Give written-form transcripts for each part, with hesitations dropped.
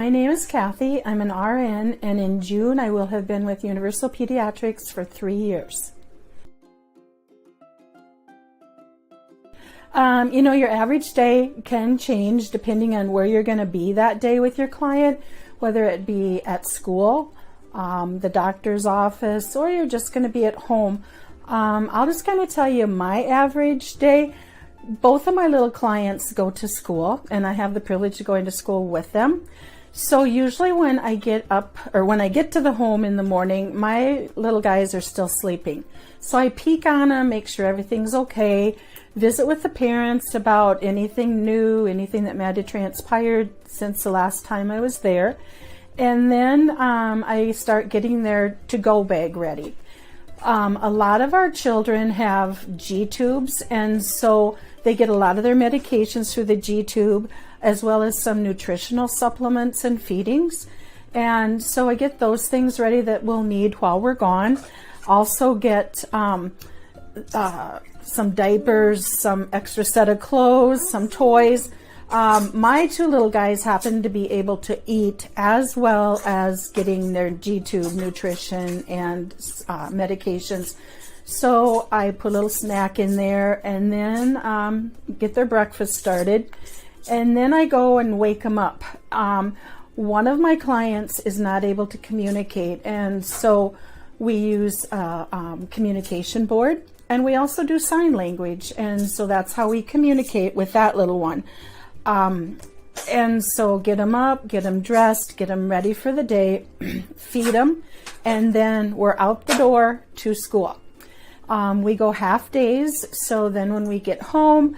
My name is Cathy. I'm an RN, and in June I will have been with Universal Pediatrics for 3 years. Your average day can change depending on where you're going to be that day with your client, whether it be at school, the doctor's office, or you're just going to be at home. I'll just kind of tell you my average day. Both of my little clients go to school, and I have the privilege of going to school with them. So usually when I get up, or when I get to the home in the morning, my little guys are still sleeping. So I peek on them, make sure everything's okay, visit with the parents about anything new, anything that might have transpired since the last time I was there. And then I start getting their to-go bag ready. A lot of our children have G-tubes, and so they get a lot of their medications through the G-tube, as well as some nutritional supplements and feedings. And so I get those things ready that we'll need while we're gone. Also get some diapers, some extra set of clothes, some toys. My two little guys happen to be able to eat as well as getting their G-tube nutrition and medications. So I put a little snack in there and then get their breakfast started. And then I go and wake them up. One of my clients is not able to communicate, and so we use a communication board, and we also do sign language, and so that's how we communicate with that little one. And so get them up, get them dressed, get them ready for the day, feed them, and then we're out the door to school. We go half days, so then when we get home,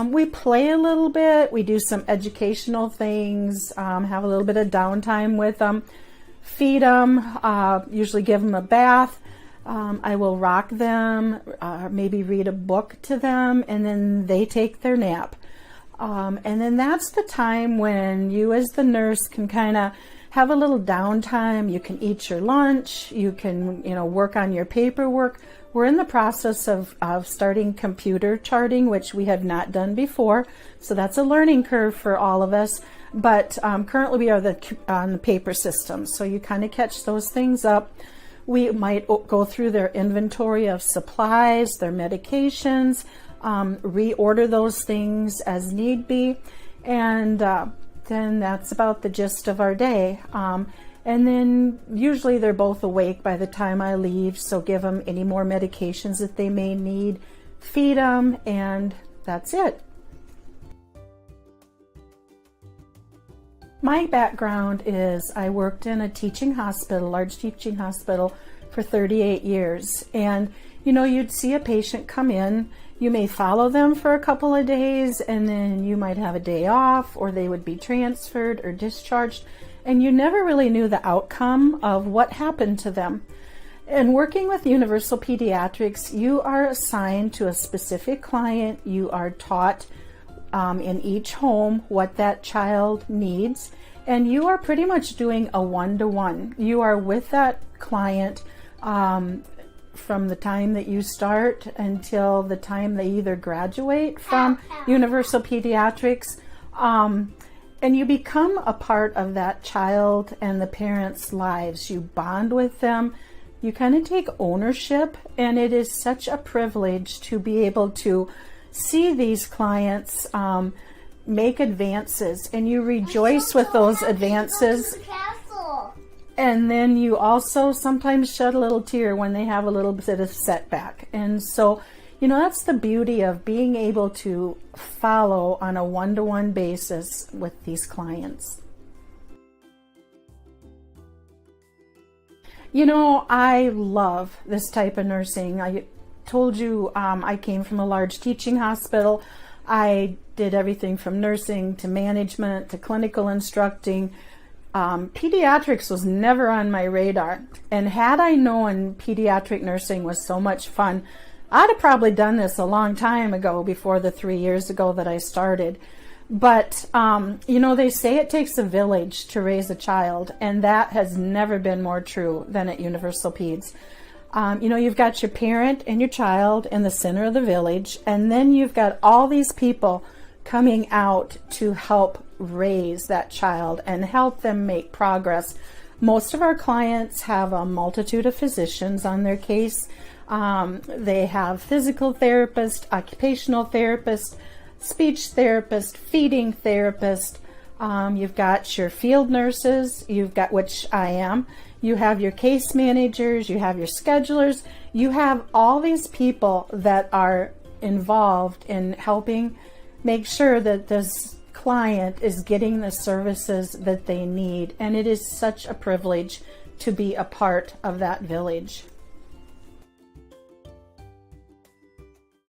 we play a little bit, we do some educational things, have a little bit of downtime with them, feed them, usually give them a bath. I will rock them, maybe read a book to them, and then they take their nap. And then that's the time when you as the nurse can kind of have a little downtime. You can eat your lunch, you can, work on your paperwork. We're in the process of starting computer charting, which we have not done before. So that's a learning curve for all of us. But currently we are on the paper system. So you kind of catch those things up. We might go through their inventory of supplies, their medications, reorder those things as need be. And then that's about the gist of our day. And then usually they're both awake by the time I leave, so give them any more medications that they may need, feed them, and that's it. My background is I worked in a teaching hospital, large teaching hospital, for 38 years. And you'd see a patient come in, you may follow them for a couple of days, and then you might have a day off, or they would be transferred or discharged. And you never really knew the outcome of what happened to them. And working with Universal Pediatrics, you are assigned to a specific client. You are taught in each home what that child needs. And you are pretty much doing a one-to-one. You are with that client from the time that you start until the time they either graduate from Universal Pediatrics. And you become a part of that child and the parents' lives. You bond with them. You kind of take ownership, and it is such a privilege to be able to see these clients make advances, and you rejoice with those advances. And then you also sometimes shed a little tear when they have a little bit of setback. And so that's the beauty of being able to follow on a one-to-one basis with these clients. I love this type of nursing. I told you I came from a large teaching hospital. I did everything from nursing to management to clinical instructing. Pediatrics was never on my radar. And had I known pediatric nursing was so much fun, I'd have probably done this a long time ago, before the 3 years ago that I started. But, they say it takes a village to raise a child, and that has never been more true than at Universal Peds. You've got your parent and your child in the center of the village, and then you've got all these people coming out to help raise that child and help them make progress. Most of our clients have a multitude of physicians on their case. They have physical therapists, occupational therapists, speech therapist, feeding therapist. You've got your field nurses, you've got, which I am, you have your case managers, you have your schedulers, you have all these people that are involved in helping make sure that this client is getting the services that they need. And it is such a privilege to be a part of that village.